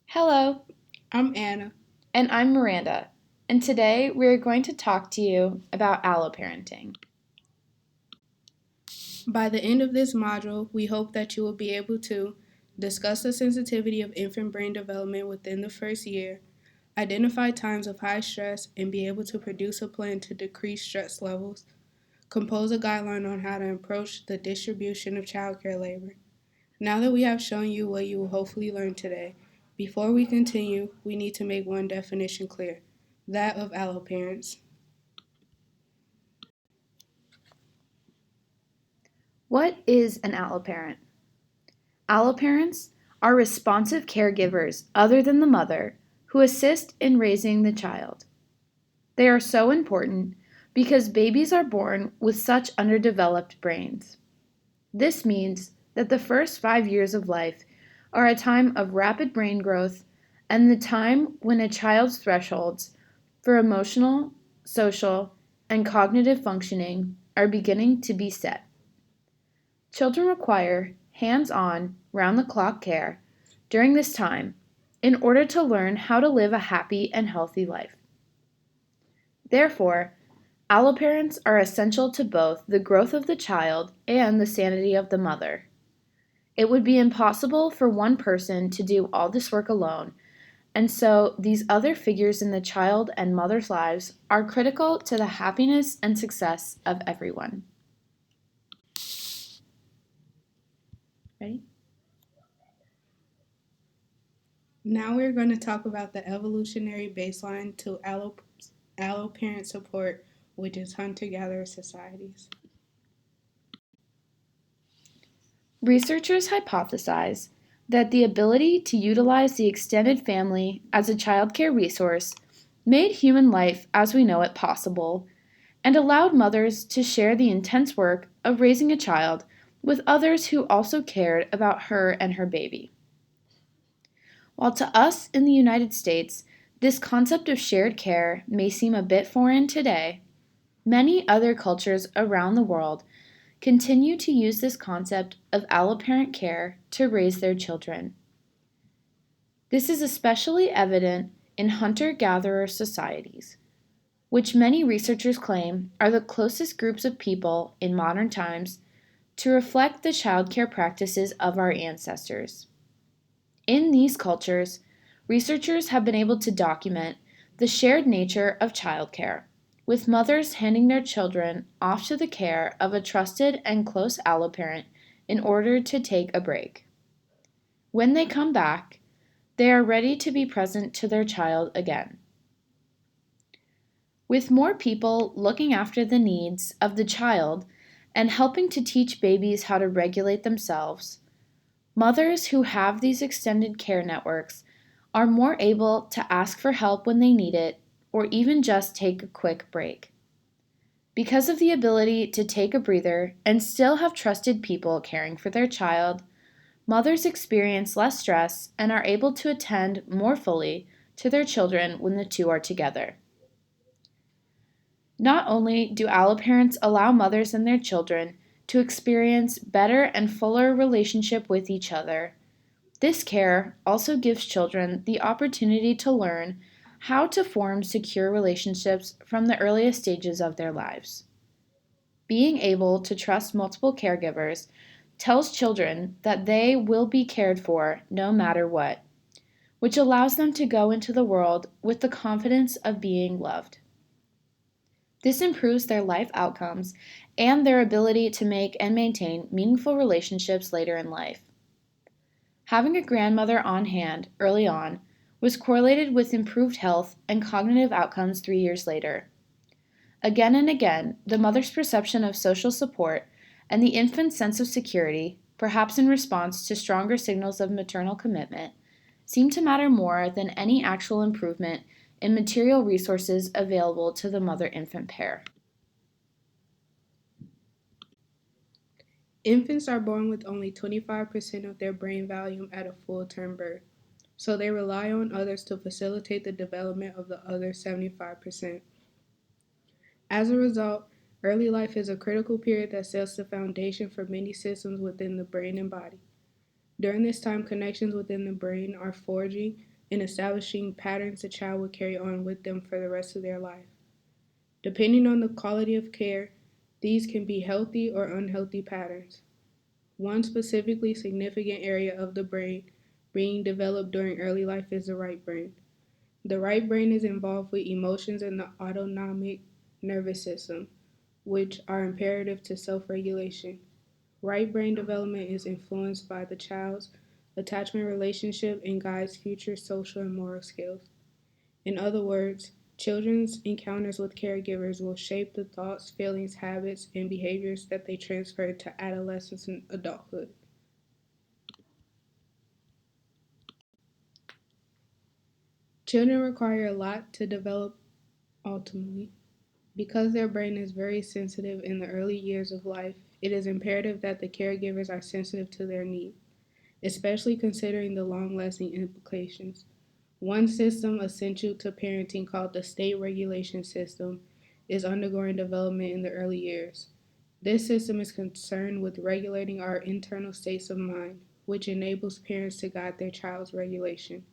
Hello, I'm Anna. and I'm Miranda, and today we're going to talk to you about alloparenting. By the end of this module, we hope that you will be able to discuss the sensitivity of infant brain development within the first year, identify times of high stress, and be able to produce a plan to decrease stress levels, compose a guideline on how to approach the distribution of childcare labor. Now that we have shown you what you will hopefully learn today, before we continue, we need to make one definition clear, that of alloparents. What is an alloparent? Alloparents are responsive caregivers other than the mother who assist in raising the child. They are so important because babies are born with such underdeveloped brains. This means that the first 5 years of life are a time of rapid brain growth and the time when a child's thresholds for emotional, social, and cognitive functioning are beginning to be set. Children require hands-on, round-the-clock care during this time in order to learn how to live a happy and healthy life. Therefore, alloparents are essential to both the growth of the child and the sanity of the mother. It would be impossible for one person to do all this work alone, and so these other figures in the child and mother's lives are critical to the happiness and success of everyone. Ready? Now we're going to talk about the evolutionary baseline to alloparent support, which is hunter-gatherer societies. Researchers hypothesize that the ability to utilize the extended family as a childcare resource made human life as we know it possible and allowed mothers to share the intense work of raising a child with others who also cared about her and her baby. While to us in the United States, this concept of shared care may seem a bit foreign today, many other cultures around the world continue to use this concept of alloparent care to raise their children. This is especially evident in hunter-gatherer societies, which many researchers claim are the closest groups of people in modern times to reflect the childcare practices of our ancestors. In these cultures, researchers have been able to document the shared nature of childcare, with mothers handing their children off to the care of a trusted and close alloparent in order to take a break. When they come back, they are ready to be present to their child again. With more people looking after the needs of the child and helping to teach babies how to regulate themselves, mothers who have these extended care networks are more able to ask for help when they need it or even just take a quick break. Because of the ability to take a breather and still have trusted people caring for their child, mothers experience less stress and are able to attend more fully to their children when the two are together. Not only do alloparents allow mothers and their children to experience better and fuller relationship with each other, this care also gives children the opportunity to learn how to form secure relationships from the earliest stages of their lives. Being able to trust multiple caregivers tells children that they will be cared for no matter what, which allows them to go into the world with the confidence of being loved. This improves their life outcomes and their ability to make and maintain meaningful relationships later in life. Having a grandmother on hand early on was correlated with improved health and cognitive outcomes 3 years later. Again and again, the mother's perception of social support and the infant's sense of security, perhaps in response to stronger signals of maternal commitment, seem to matter more than any actual improvement in material resources available to the mother-infant pair. Infants are born with only 25% of their brain volume at a full-term birth, so they rely on others to facilitate the development of the other 75%. As a result, early life is a critical period that sets the foundation for many systems within the brain and body. During this time, connections within the brain are forging, and establishing patterns the child will carry on with them for the rest of their life. Depending on the quality of care, these can be healthy or unhealthy patterns. One specifically significant area of the brain being developed during early life is the right brain. The right brain is involved with emotions in the autonomic nervous system, which are imperative to self regulation. Right brain development is influenced by the child's attachment relationship and guides future social and moral skills. In other words, children's encounters with caregivers will shape the thoughts, feelings, habits, and behaviors that they transfer to adolescence and adulthood. Children require a lot to develop ultimately. Because their brain is very sensitive in the early years of life, it is imperative that the caregivers are sensitive to their needs, especially considering the long lasting implications. One system essential to parenting, called the state regulation system, is undergoing development in the early years. This system is concerned with regulating our internal states of mind, which enables parents to guide their child's regulation.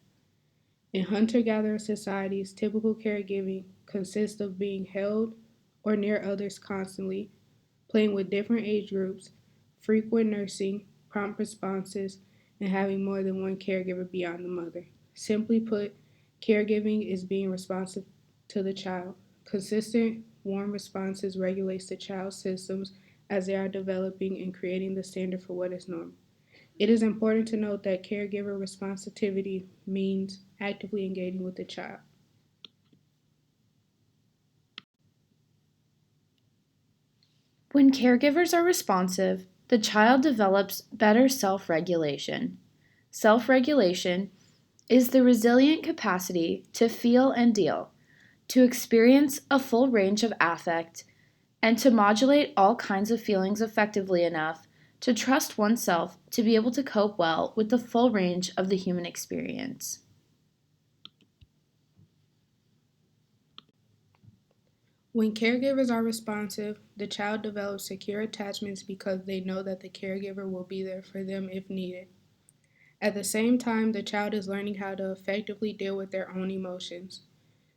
In hunter gatherer societies, typical caregiving consists of being held or near others constantly, playing with different age groups, frequent nursing, prompt responses, and having more than one caregiver beyond the mother. Simply put, caregiving is being responsive to the child. Consistent, warm responses regulates the child's systems as they are developing and creating the standard for what is normal. It is important to note that caregiver responsivity means actively engaging with the child. When caregivers are responsive, the child develops better self regulation. Self regulation is the resilient capacity to feel and deal, to experience a full range of affect, and to modulate all kinds of feelings effectively enough to trust oneself to be able to cope well with the full range of the human experience. When caregivers are responsive, the child develops secure attachments because they know that the caregiver will be there for them if needed. At the same time, the child is learning how to effectively deal with their own emotions.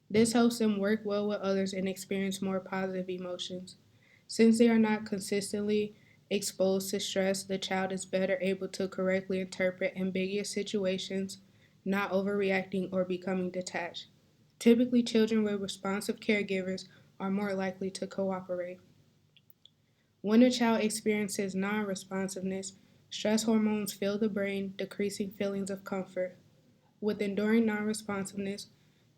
This helps them work well with others and experience more positive emotions. Since they are not consistently exposed to stress, the child is better able to correctly interpret ambiguous situations, not overreacting or becoming detached. Typically, children with responsive caregivers are more likely to cooperate. When a child experiences non responsiveness, stress hormones fill the brain, decreasing feelings of comfort. With enduring non responsiveness,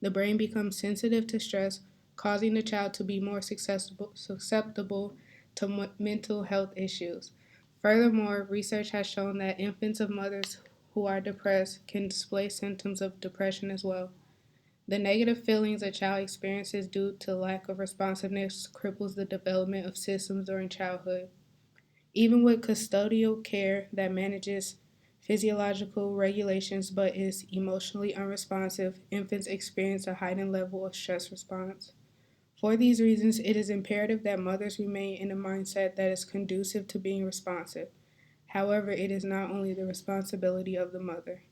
the brain becomes sensitive to stress, causing the child to be more susceptible to mental health issues. Furthermore, research has shown that infants of mothers who are depressed can display symptoms of depression as well. The negative feelings a child experiences due to lack of responsiveness cripples the development of systems during childhood. Even with custodial care that manages physiological regulations but is emotionally unresponsive, infants experience a heightened level of stress response. For these reasons, it is imperative that mothers remain in a mindset that is conducive to being responsive. However, it is not only the responsibility of the mother.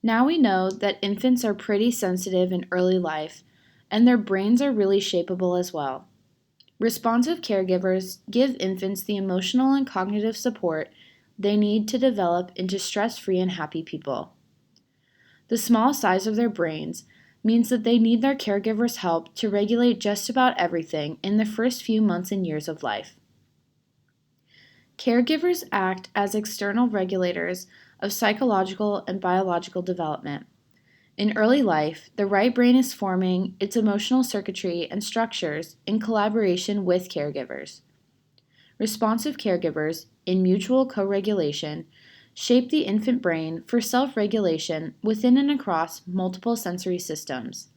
Now we know that infants are pretty sensitive in early life, and their brains are really shapeable as well. Responsive caregivers give infants the emotional and cognitive support they need to develop into stress free and happy people. The small size of their brains means that they need their caregivers' help to regulate just about everything in the first few months and years of life. Caregivers act as external regulators of psychological and biological development. In early life, the right brain is forming its emotional circuitry and structures in collaboration with caregivers. Responsive caregivers, in mutual co regulation, shape the infant brain for self regulation within and across multiple sensory systems,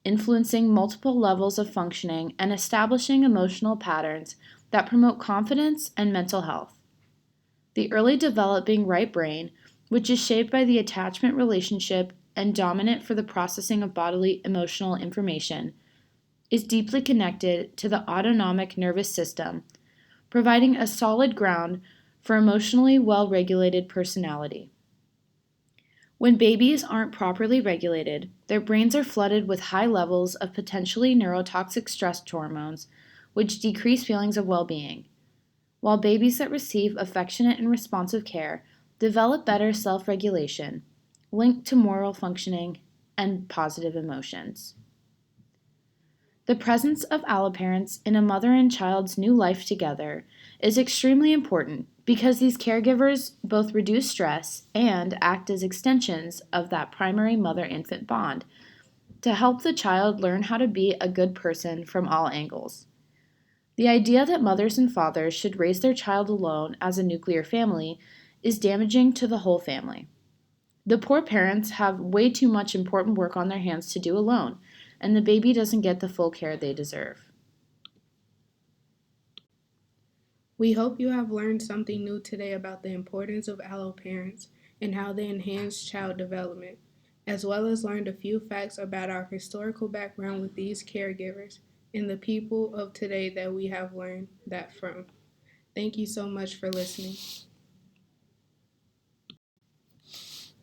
influencing multiple levels of functioning and establishing emotional patterns that promote confidence and mental health. The early developing right brain, which is shaped by the attachment relationship and dominant for the processing of bodily emotional information, is deeply connected to the autonomic nervous system, providing a solid ground for emotionally well-regulated personality. When babies aren't properly regulated, their brains are flooded with high levels of potentially neurotoxic stress hormones, which decrease feelings of well-being, while babies that receive affectionate and responsive care develop better self-regulation, linked to moral functioning and positive emotions. The presence of alloparents in a mother and child's new life together is extremely important because these caregivers both reduce stress and act as extensions of that primary mother-infant bond to help the child learn how to be a good person from all angles. The idea that mothers and fathers should raise their child alone as a nuclear family is damaging to the whole family. The poor parents have way too much important work on their hands to do alone, and the baby doesn't get the full care they deserve. We hope you have learned something new today about the importance of alloparents and how they enhance child development, as well as learned a few facts about our historical background with these caregivers and the people of today that we have learned that from. Thank you so much for listening.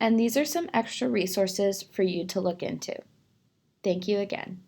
And these are some extra resources for you to look into. Thank you again.